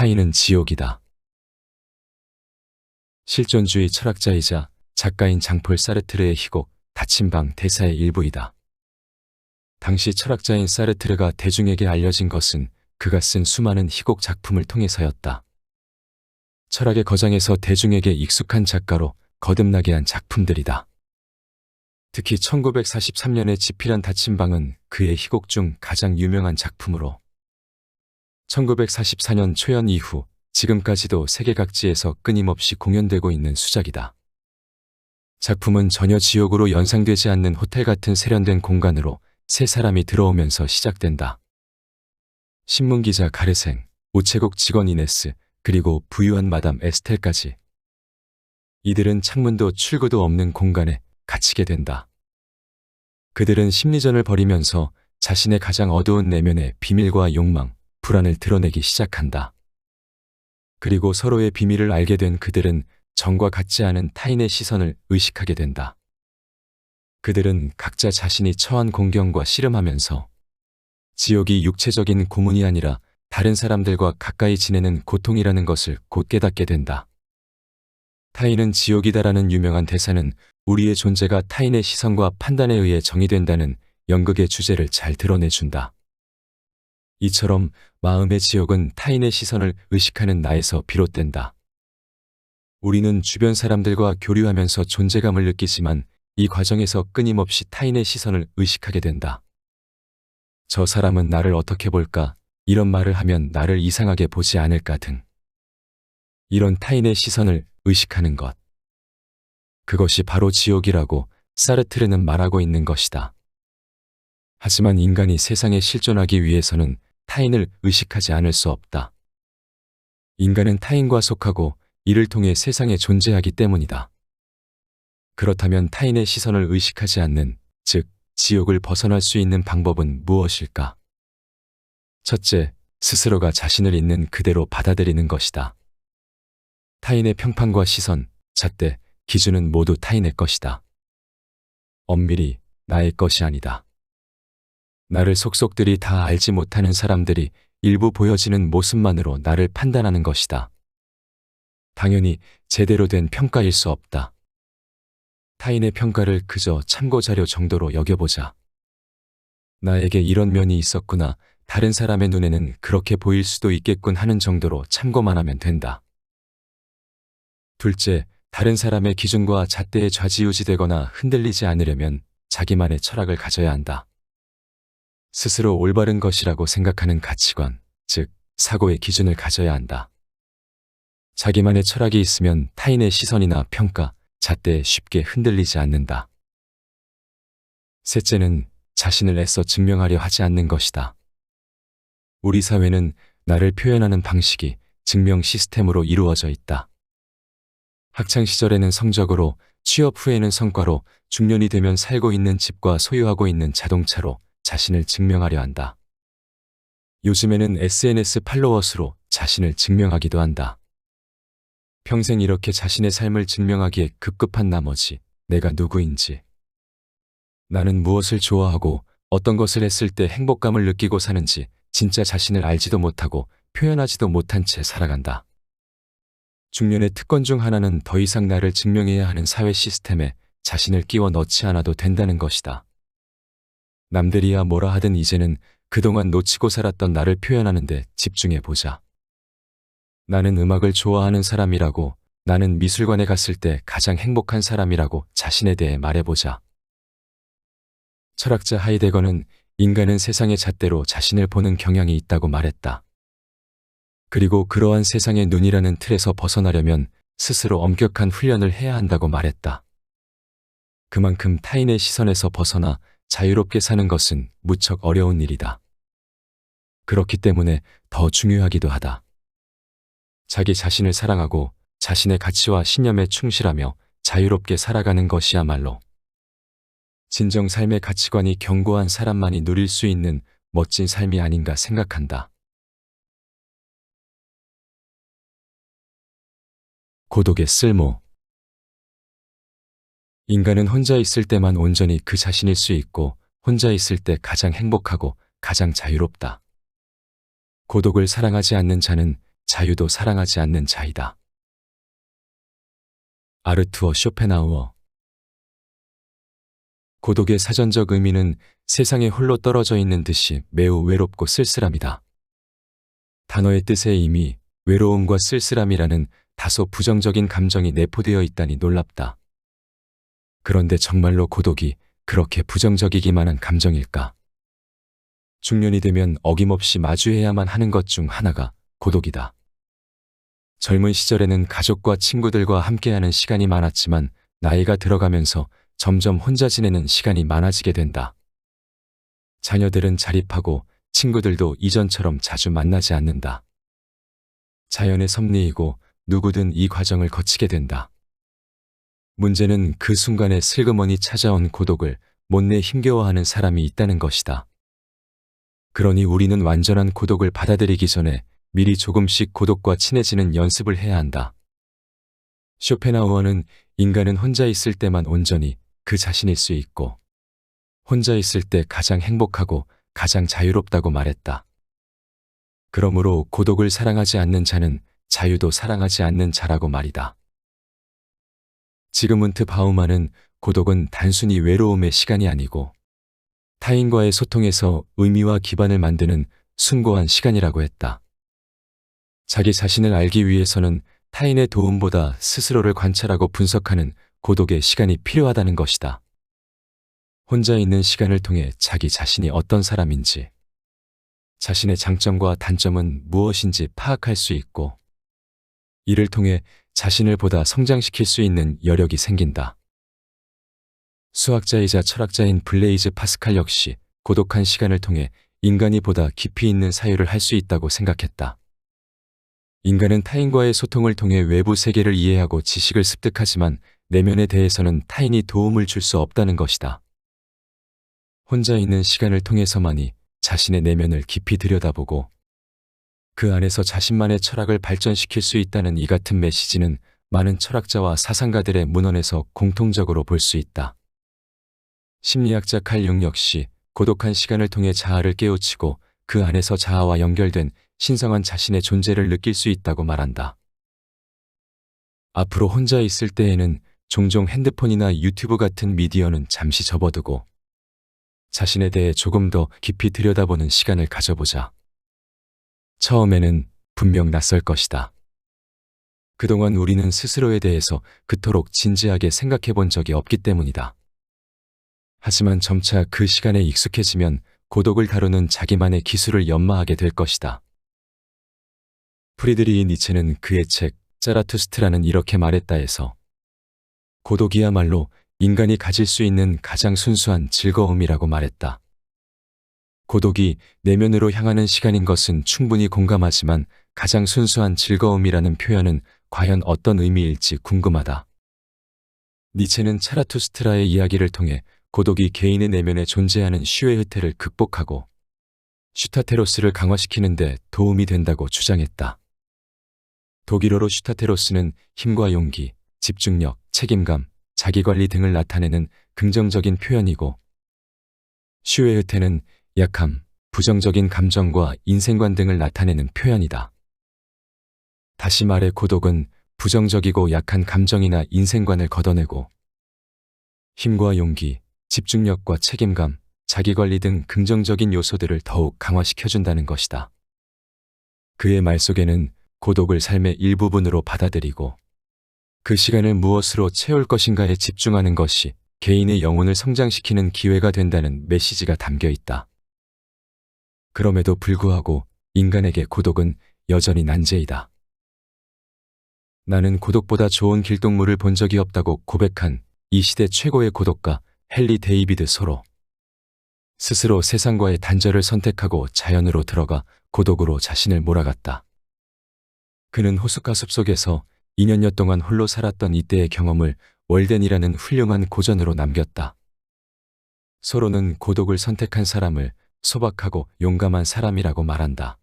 타인은 지옥이다. 실존주의 철학자이자 작가인 장폴 사르트르의 희곡 닫힌 방 대사의 일부이다. 당시 철학자인 사르트르가 대중에게 알려진 것은 그가 쓴 수많은 희곡 작품을 통해서였다. 철학의 거장에서 대중에게 익숙한 작가로 거듭나게 한 작품들이다. 특히 1943년에 집필한 닫힌 방은 그의 희곡 중 가장 유명한 작품으로 1944년 초연 이후 지금까지도 세계 각지에서 끊임없이 공연되고 있는 수작이다. 작품은 전혀 지옥으로 연상되지 않는 호텔 같은 세련된 공간으로 세 사람이 들어오면서 시작된다. 신문기자 가르생, 우체국 직원 이네스, 그리고 부유한 마담 에스텔까지. 이들은 창문도 출구도 없는 공간에 갇히게 된다. 그들은 심리전을 벌이면서 자신의 가장 어두운 내면의 비밀과 욕망, 불안을 드러내기 시작한다. 그리고 서로의 비밀을 알게 된 그들은 정과 같지 않은 타인의 시선을 의식하게 된다. 그들은 각자 자신이 처한 공경과 씨름하면서 지옥이 육체적인 고문이 아니라 다른 사람들과 가까이 지내는 고통이라는 것을 곧 깨닫게 된다. 타인은 지옥이다라는 유명한 대사는 우리의 존재가 타인의 시선과 판단에 의해 정의된다는 연극의 주제를 잘 드러내준다. 이처럼 마음의 지옥은 타인의 시선을 의식하는 나에서 비롯된다. 우리는 주변 사람들과 교류하면서 존재감을 느끼지만 이 과정에서 끊임없이 타인의 시선을 의식하게 된다. 저 사람은 나를 어떻게 볼까? 이런 말을 하면 나를 이상하게 보지 않을까 등. 이런 타인의 시선을 의식하는 것. 그것이 바로 지옥이라고 사르트르는 말하고 있는 것이다. 하지만 인간이 세상에 실존하기 위해서는 타인을 의식하지 않을 수 없다. 인간은 타인과 속하고 이를 통해 세상에 존재하기 때문이다. 그렇다면 타인의 시선을 의식하지 않는, 즉 지옥을 벗어날 수 있는 방법은 무엇일까? 첫째, 스스로가 자신을 있는 그대로 받아들이는 것이다. 타인의 평판과 시선, 잣대, 기준은 모두 타인의 것이다. 엄밀히 나의 것이 아니다. 나를 속속들이 다 알지 못하는 사람들이 일부 보여지는 모습만으로 나를 판단하는 것이다. 당연히 제대로 된 평가일 수 없다. 타인의 평가를 그저 참고자료 정도로 여겨보자. 나에게 이런 면이 있었구나, 다른 사람의 눈에는 그렇게 보일 수도 있겠군 하는 정도로 참고만 하면 된다. 둘째, 다른 사람의 기준과 잣대에 좌지우지되거나 흔들리지 않으려면 자기만의 철학을 가져야 한다. 스스로 올바른 것이라고 생각하는 가치관, 즉 사고의 기준을 가져야 한다. 자기만의 철학이 있으면 타인의 시선이나 평가, 잣대에 쉽게 흔들리지 않는다. 셋째는 자신을 애써 증명하려 하지 않는 것이다. 우리 사회는 나를 표현하는 방식이 증명 시스템으로 이루어져 있다. 학창시절에는 성적으로, 취업 후에는 성과로, 중년이 되면 살고 있는 집과 소유하고 있는 자동차로 자신을 증명하려 한다. 요즘에는 SNS 팔로워 수로 자신을 증명하기도 한다. 평생 이렇게 자신의 삶을 증명하기에 급급한 나머지 내가 누구인지, 나는 무엇을 좋아하고 어떤 것을 했을 때 행복감을 느끼고 사는지 진짜 자신을 알지도 못하고 표현하지도 못한 채 살아간다. 중년의 특권 중 하나는 더 이상 나를 증명해야 하는 사회 시스템에 자신을 끼워 넣지 않아도 된다는 것이다. 남들이야 뭐라 하든 이제는 그동안 놓치고 살았던 나를 표현하는 데 집중해보자. 나는 음악을 좋아하는 사람이라고, 나는 미술관에 갔을 때 가장 행복한 사람이라고 자신에 대해 말해보자. 철학자 하이데거는 인간은 세상의 잣대로 자신을 보는 경향이 있다고 말했다. 그리고 그러한 세상의 눈이라는 틀에서 벗어나려면 스스로 엄격한 훈련을 해야 한다고 말했다. 그만큼 타인의 시선에서 벗어나 자유롭게 사는 것은 무척 어려운 일이다. 그렇기 때문에 더 중요하기도 하다. 자기 자신을 사랑하고 자신의 가치와 신념에 충실하며 자유롭게 살아가는 것이야말로 진정 삶의 가치관이 견고한 사람만이 누릴 수 있는 멋진 삶이 아닌가 생각한다. 고독의 쓸모. 인간은 혼자 있을 때만 온전히 그 자신일 수 있고 혼자 있을 때 가장 행복하고 가장 자유롭다. 고독을 사랑하지 않는 자는 자유도 사랑하지 않는 자이다. 아르투어 쇼펜하우어. 고독의 사전적 의미는 세상에 홀로 떨어져 있는 듯이 매우 외롭고 쓸쓸함이다. 단어의 뜻에 이미 외로움과 쓸쓸함이라는 다소 부정적인 감정이 내포되어 있다니 놀랍다. 그런데 정말로 고독이 그렇게 부정적이기만 한 감정일까? 중년이 되면 어김없이 마주해야만 하는 것 중 하나가 고독이다. 젊은 시절에는 가족과 친구들과 함께하는 시간이 많았지만 나이가 들어가면서 점점 혼자 지내는 시간이 많아지게 된다. 자녀들은 자립하고 친구들도 이전처럼 자주 만나지 않는다. 자연의 섭리이고 누구든 이 과정을 거치게 된다. 문제는 그 순간에 슬그머니 찾아온 고독을 못내 힘겨워하는 사람이 있다는 것이다. 그러니 우리는 완전한 고독을 받아들이기 전에 미리 조금씩 고독과 친해지는 연습을 해야 한다. 쇼펜하우어는 인간은 혼자 있을 때만 온전히 그 자신일 수 있고 혼자 있을 때 가장 행복하고 가장 자유롭다고 말했다. 그러므로 고독을 사랑하지 않는 자는 자유도 사랑하지 않는 자라고 말이다. 지그문트 바우만은 고독은 단순히 외로움의 시간이 아니고 타인과의 소통에서 의미와 기반을 만드는 숭고한 시간이라고 했다. 자기 자신을 알기 위해서는 타인의 도움보다 스스로를 관찰하고 분석하는 고독의 시간이 필요하다는 것이다. 혼자 있는 시간을 통해 자기 자신이 어떤 사람인지, 자신의 장점과 단점은 무엇인지 파악할 수 있고, 이를 통해 자신을 보다 성장시킬 수 있는 여력이 생긴다. 수학자이자 철학자인 블레이즈 파스칼 역시 고독한 시간을 통해 인간이 보다 깊이 있는 사유를 할 수 있다고 생각했다. 인간은 타인과의 소통을 통해 외부 세계를 이해하고 지식을 습득하지만 내면에 대해서는 타인이 도움을 줄 수 없다는 것이다. 혼자 있는 시간을 통해서만이 자신의 내면을 깊이 들여다보고 그 안에서 자신만의 철학을 발전시킬 수 있다는 이 같은 메시지는 많은 철학자와 사상가들의 문헌에서 공통적으로 볼 수 있다. 심리학자 칼 융 역시 고독한 시간을 통해 자아를 깨우치고 그 안에서 자아와 연결된 신성한 자신의 존재를 느낄 수 있다고 말한다. 앞으로 혼자 있을 때에는 종종 핸드폰이나 유튜브 같은 미디어는 잠시 접어두고 자신에 대해 조금 더 깊이 들여다보는 시간을 가져보자. 처음에는 분명 낯설 것이다. 그동안 우리는 스스로에 대해서 그토록 진지하게 생각해 본 적이 없기 때문이다. 하지만 점차 그 시간에 익숙해지면 고독을 다루는 자기만의 기술을 연마하게 될 것이다. 프리드리히 니체는 그의 책 자라투스트라는 이렇게 말했다 해서 고독이야말로 인간이 가질 수 있는 가장 순수한 즐거움이라고 말했다. 고독이 내면으로 향하는 시간인 것은 충분히 공감하지만 가장 순수한 즐거움이라는 표현은 과연 어떤 의미일지 궁금하다. 니체는 차라투스트라의 이야기를 통해 고독이 개인의 내면에 존재하는 슈에흐테를 극복하고 슈타테로스를 강화시키는 데 도움이 된다고 주장했다. 독일어로 슈타테로스는 힘과 용기, 집중력, 책임감, 자기관리 등을 나타내는 긍정적인 표현이고 슈에흐테는 약함, 부정적인 감정과 인생관 등을 나타내는 표현이다. 다시 말해 고독은 부정적이고 약한 감정이나 인생관을 걷어내고 힘과 용기, 집중력과 책임감, 자기관리 등 긍정적인 요소들을 더욱 강화시켜준다는 것이다. 그의 말 속에는 고독을 삶의 일부분으로 받아들이고 그 시간을 무엇으로 채울 것인가에 집중하는 것이 개인의 영혼을 성장시키는 기회가 된다는 메시지가 담겨 있다. 그럼에도 불구하고 인간에게 고독은 여전히 난제이다. 나는 고독보다 좋은 길동무를 본 적이 없다고 고백한 이 시대 최고의 고독가 헨리 데이비드 소로. 스스로 세상과의 단절을 선택하고 자연으로 들어가 고독으로 자신을 몰아갔다. 그는 호숫가 숲속에서 2년여 동안 홀로 살았던 이때의 경험을 월덴이라는 훌륭한 고전으로 남겼다. 소로는 고독을 선택한 사람을 소박하고 용감한 사람이라고 말한다.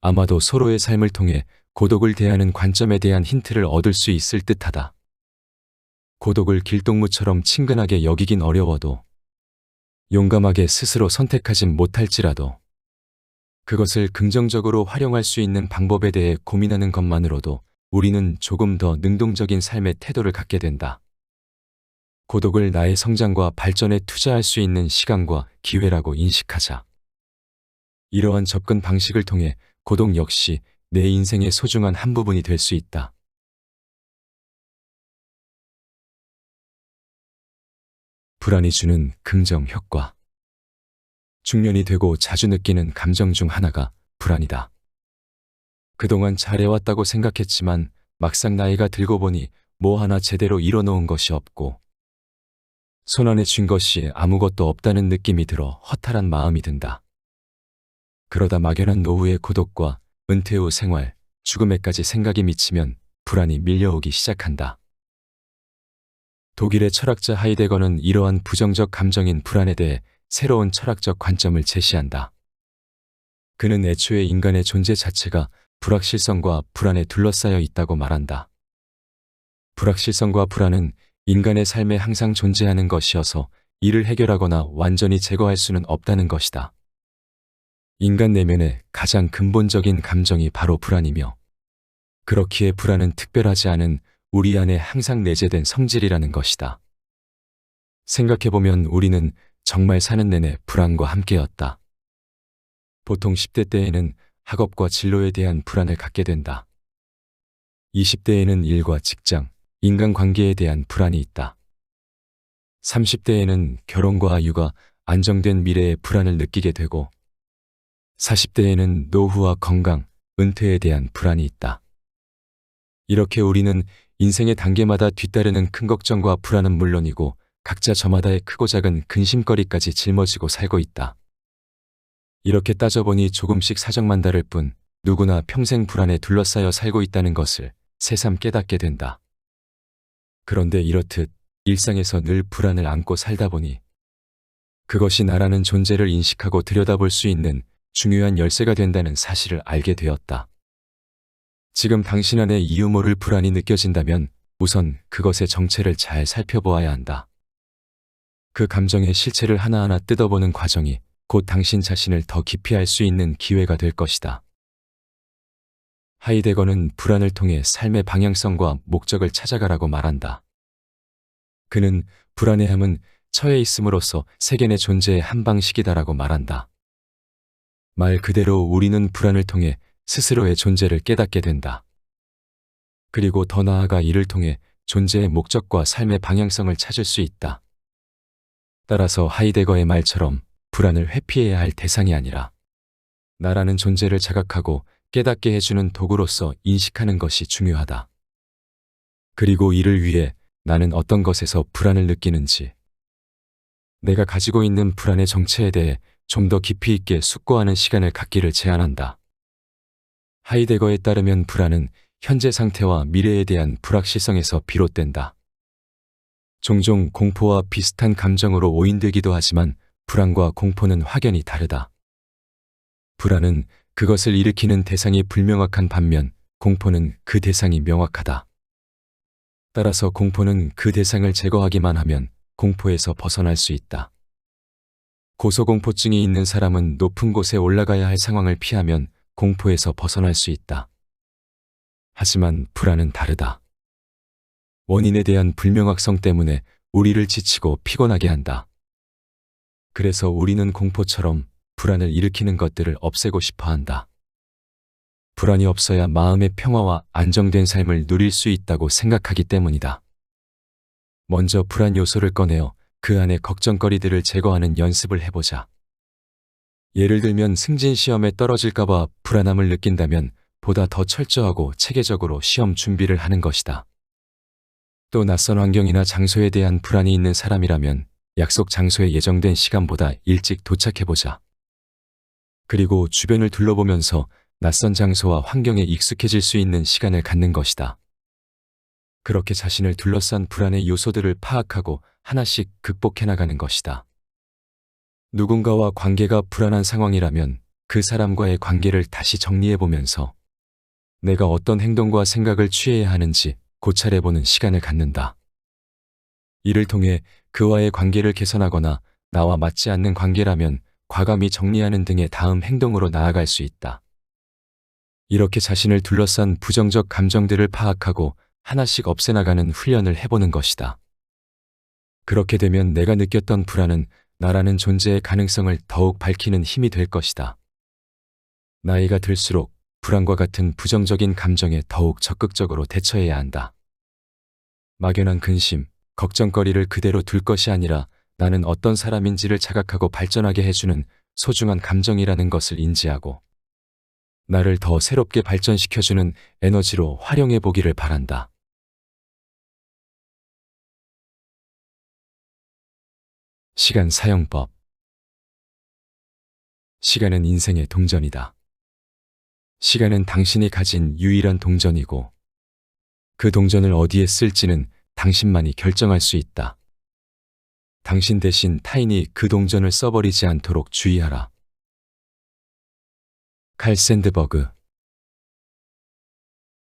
아마도 소로의 삶을 통해 고독을 대하는 관점에 대한 힌트를 얻을 수 있을 듯하다. 고독을 길동무처럼 친근하게 여기긴 어려워도 용감하게 스스로 선택하진 못할지라도 그것을 긍정적으로 활용할 수 있는 방법에 대해 고민하는 것만으로도 우리는 조금 더 능동적인 삶의 태도를 갖게 된다. 고독을 나의 성장과 발전에 투자할 수 있는 시간과 기회라고 인식하자. 이러한 접근 방식을 통해 고독 역시 내 인생의 소중한 한 부분이 될 수 있다. 불안이 주는 긍정 효과. 중년이 되고 자주 느끼는 감정 중 하나가 불안이다. 그동안 잘해왔다고 생각했지만 막상 나이가 들고 보니 뭐 하나 제대로 이뤄놓은 것이 없고 손안에 쥔 것이 아무것도 없다는 느낌이 들어 허탈한 마음이 든다. 그러다 막연한 노후의 고독과 은퇴 후 생활, 죽음에까지 생각이 미치면 불안이 밀려오기 시작한다. 독일의 철학자 하이데거는 이러한 부정적 감정인 불안에 대해 새로운 철학적 관점을 제시한다. 그는 애초에 인간의 존재 자체가 불확실성과 불안에 둘러싸여 있다고 말한다. 불확실성과 불안은 인간의 삶에 항상 존재하는 것이어서 이를 해결하거나 완전히 제거할 수는 없다는 것이다. 인간 내면의 가장 근본적인 감정이 바로 불안이며 그렇기에 불안은 특별하지 않은 우리 안에 항상 내재된 성질이라는 것이다. 생각해보면 우리는 정말 사는 내내 불안과 함께였다. 보통 10대 때에는 학업과 진로에 대한 불안을 갖게 된다. 20대에는 일과 직장, 인간관계에 대한 불안이 있다. 30대에는 결혼과 육아, 안정된 미래에 불안을 느끼게 되고 40대에는 노후와 건강, 은퇴에 대한 불안이 있다. 이렇게 우리는 인생의 단계마다 뒤따르는 큰 걱정과 불안은 물론이고 각자 저마다의 크고 작은 근심거리까지 짊어지고 살고 있다. 이렇게 따져보니 조금씩 사정만 다를 뿐 누구나 평생 불안에 둘러싸여 살고 있다는 것을 새삼 깨닫게 된다. 그런데 이렇듯 일상에서 늘 불안을 안고 살다 보니 그것이 나라는 존재를 인식하고 들여다볼 수 있는 중요한 열쇠가 된다는 사실을 알게 되었다. 지금 당신 안에 이유 모를 불안이 느껴진다면 우선 그것의 정체를 잘 살펴보아야 한다. 그 감정의 실체를 하나하나 뜯어보는 과정이 곧 당신 자신을 더 깊이 알 수 있는 기회가 될 것이다. 하이데거는 불안을 통해 삶의 방향성과 목적을 찾아가라고 말한다. 그는 불안해함은 처해 있음으로써 세계 내 존재의 한 방식이다라고 말한다. 말 그대로 우리는 불안을 통해 스스로의 존재를 깨닫게 된다. 그리고 더 나아가 이를 통해 존재의 목적과 삶의 방향성을 찾을 수 있다. 따라서 하이데거의 말처럼 불안을 회피해야 할 대상이 아니라 나라는 존재를 자각하고 깨닫게 해주는 도구로서 인식하는 것이 중요하다. 그리고 이를 위해 나는 어떤 것에서 불안을 느끼는지, 내가 가지고 있는 불안의 정체에 대해 좀 더 깊이 있게 숙고하는 시간을 갖기를 제안한다. 하이데거에 따르면 불안은 현재 상태와 미래에 대한 불확실성에서 비롯된다. 종종 공포와 비슷한 감정으로 오인되기도 하지만 불안과 공포는 확연히 다르다. 불안은 그것을 일으키는 대상이 불명확한 반면 공포는 그 대상이 명확하다. 따라서 공포는 그 대상을 제거하기만 하면 공포에서 벗어날 수 있다. 고소공포증이 있는 사람은 높은 곳에 올라가야 할 상황을 피하면 공포에서 벗어날 수 있다. 하지만 불안은 다르다. 원인에 대한 불명확성 때문에 우리를 지치고 피곤하게 한다. 그래서 우리는 공포처럼 불안을 일으키는 것들을 없애고 싶어 한다. 불안이 없어야 마음의 평화와 안정된 삶을 누릴 수 있다고 생각하기 때문이다. 먼저 불안 요소를 꺼내어 그 안의 걱정거리들을 제거하는 연습을 해보자. 예를 들면 승진 시험에 떨어질까봐 불안함을 느낀다면 보다 더 철저하고 체계적으로 시험 준비를 하는 것이다. 또 낯선 환경이나 장소에 대한 불안이 있는 사람이라면 약속 장소에 예정된 시간보다 일찍 도착해보자. 그리고 주변을 둘러보면서 낯선 장소와 환경에 익숙해질 수 있는 시간을 갖는 것이다. 그렇게 자신을 둘러싼 불안의 요소들을 파악하고 하나씩 극복해 나가는 것이다. 누군가와 관계가 불안한 상황이라면 그 사람과의 관계를 다시 정리해보면서 내가 어떤 행동과 생각을 취해야 하는지 고찰해보는 시간을 갖는다. 이를 통해 그와의 관계를 개선하거나 나와 맞지 않는 관계라면 과감히 정리하는 등의 다음 행동으로 나아갈 수 있다. 이렇게 자신을 둘러싼 부정적 감정들을 파악하고 하나씩 없애나가는 훈련을 해보는 것이다. 그렇게 되면 내가 느꼈던 불안은 나라는 존재의 가능성을 더욱 밝히는 힘이 될 것이다. 나이가 들수록 불안과 같은 부정적인 감정에 더욱 적극적으로 대처해야 한다. 막연한 근심, 걱정거리를 그대로 둘 것이 아니라 나는 어떤 사람인지를 자각하고 발전하게 해주는 소중한 감정이라는 것을 인지하고 나를 더 새롭게 발전시켜주는 에너지로 활용해 보기를 바란다. 시간 사용법. 시간은 인생의 동전이다. 시간은 당신이 가진 유일한 동전이고 그 동전을 어디에 쓸지는 당신만이 결정할 수 있다. 당신 대신 타인이 그 동전을 써버리지 않도록 주의하라. 칼 샌드버그.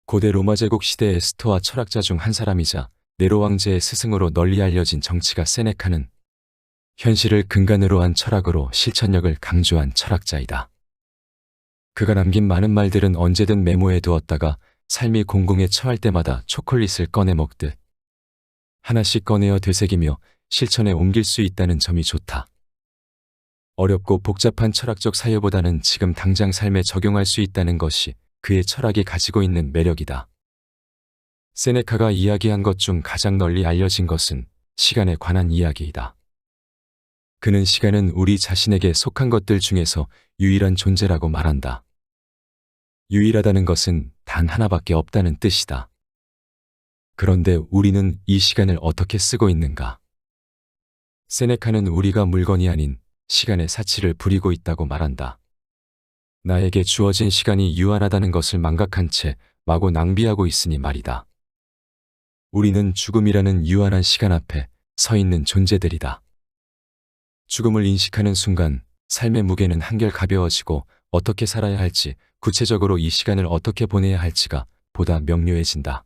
고대 로마 제국 시대의 스토아 철학자 중 한 사람이자 네로 왕제의 스승으로 널리 알려진 정치가 세네카는 현실을 근간으로 한 철학으로 실천력을 강조한 철학자이다. 그가 남긴 많은 말들은 언제든 메모해 두었다가 삶이 공공에 처할 때마다 초콜릿을 꺼내 먹듯 하나씩 꺼내어 되새기며 실천에 옮길 수 있다는 점이 좋다. 어렵고 복잡한 철학적 사유보다는 지금 당장 삶에 적용할 수 있다는 것이 그의 철학이 가지고 있는 매력이다. 세네카가 이야기한 것 중 가장 널리 알려진 것은 시간에 관한 이야기이다. 그는 시간은 우리 자신에게 속한 것들 중에서 유일한 존재라고 말한다. 유일하다는 것은 단 하나밖에 없다는 뜻이다. 그런데 우리는 이 시간을 어떻게 쓰고 있는가? 세네카는 우리가 물건이 아닌 시간의 사치를 부리고 있다고 말한다. 나에게 주어진 시간이 유한하다는 것을 망각한 채 마구 낭비하고 있으니 말이다. 우리는 죽음이라는 유한한 시간 앞에 서 있는 존재들이다. 죽음을 인식하는 순간 삶의 무게는 한결 가벼워지고 어떻게 살아야 할지, 구체적으로 이 시간을 어떻게 보내야 할지가 보다 명료해진다.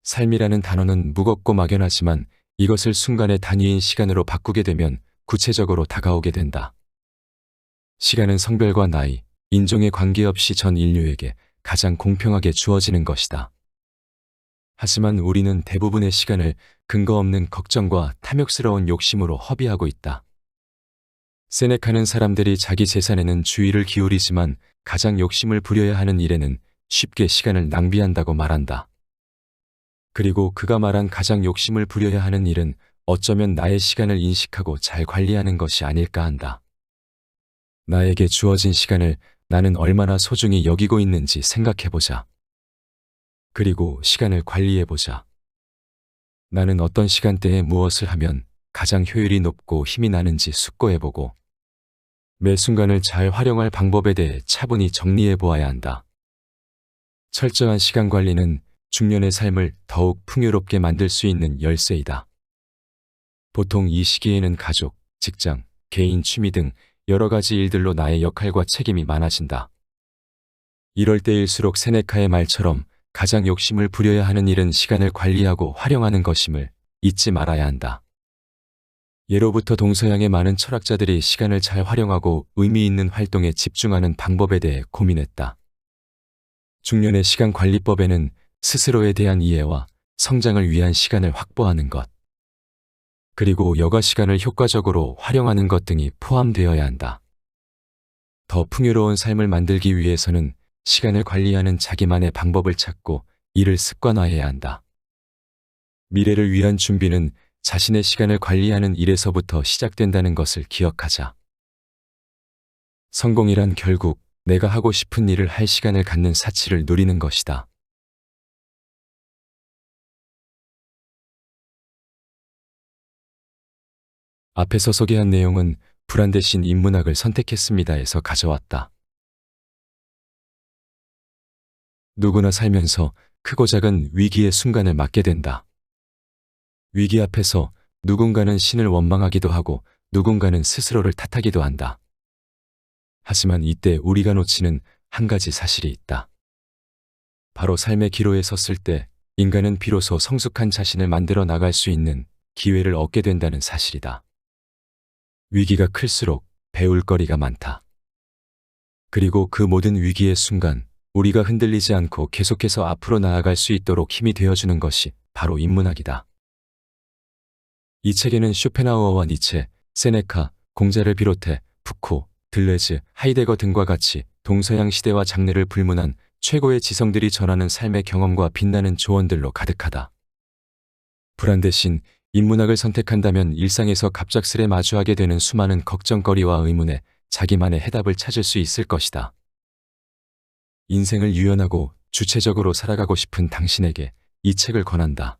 삶이라는 단어는 무겁고 막연하지만 이것을 순간의 단위인 시간으로 바꾸게 되면 구체적으로 다가오게 된다. 시간은 성별과 나이, 인종에 관계없이 전 인류에게 가장 공평하게 주어지는 것이다. 하지만 우리는 대부분의 시간을 근거 없는 걱정과 탐욕스러운 욕심으로 허비하고 있다. 세네카는 사람들이 자기 재산에는 주의를 기울이지만 가장 욕심을 부려야 하는 일에는 쉽게 시간을 낭비한다고 말한다. 그리고 그가 말한 가장 욕심을 부려야 하는 일은 어쩌면 나의 시간을 인식하고 잘 관리하는 것이 아닐까 한다. 나에게 주어진 시간을 나는 얼마나 소중히 여기고 있는지 생각해보자. 그리고 시간을 관리해보자. 나는 어떤 시간대에 무엇을 하면 가장 효율이 높고 힘이 나는지 숙고해보고 매 순간을 잘 활용할 방법에 대해 차분히 정리해보아야 한다. 철저한 시간 관리는 중년의 삶을 더욱 풍요롭게 만들 수 있는 열쇠이다. 보통 이 시기에는 가족, 직장, 개인 취미 등 여러 가지 일들로 나의 역할과 책임이 많아진다. 이럴 때일수록 세네카의 말처럼 가장 욕심을 부려야 하는 일은 시간을 관리하고 활용하는 것임을 잊지 말아야 한다. 예로부터 동서양의 많은 철학자들이 시간을 잘 활용하고 의미 있는 활동에 집중하는 방법에 대해 고민했다. 중년의 시간 관리법에는 스스로에 대한 이해와 성장을 위한 시간을 확보하는 것, 그리고 여가 시간을 효과적으로 활용하는 것 등이 포함되어야 한다. 더 풍요로운 삶을 만들기 위해서는 시간을 관리하는 자기만의 방법을 찾고 이를 습관화해야 한다. 미래를 위한 준비는 자신의 시간을 관리하는 일에서부터 시작된다는 것을 기억하자. 성공이란 결국 내가 하고 싶은 일을 할 시간을 갖는 사치를 누리는 것이다. 앞에서 소개한 내용은 불안 대신 인문학을 선택했습니다에서 가져왔다. 누구나 살면서 크고 작은 위기의 순간을 맞게 된다. 위기 앞에서 누군가는 신을 원망하기도 하고 누군가는 스스로를 탓하기도 한다. 하지만 이때 우리가 놓치는 한 가지 사실이 있다. 바로 삶의 기로에 섰을 때 인간은 비로소 성숙한 자신을 만들어 나갈 수 있는 기회를 얻게 된다는 사실이다. 위기가 클수록 배울 거리가 많다. 그리고 그 모든 위기의 순간 우리가 흔들리지 않고 계속해서 앞으로 나아갈 수 있도록 힘이 되어주는 것이 바로 인문학이다. 이 책에는 쇼펜하우어와 니체, 세네카, 공자를 비롯해 푸코, 들레즈, 하이데거 등과 같이 동서양 시대와 장르를 불문한 최고의 지성들이 전하는 삶의 경험과 빛나는 조언들로 가득하다. 불안 대신 인문학을 선택한다면 일상에서 갑작스레 마주하게 되는 수많은 걱정거리와 의문에 자기만의 해답을 찾을 수 있을 것이다. 인생을 유연하고 주체적으로 살아가고 싶은 당신에게 이 책을 권한다.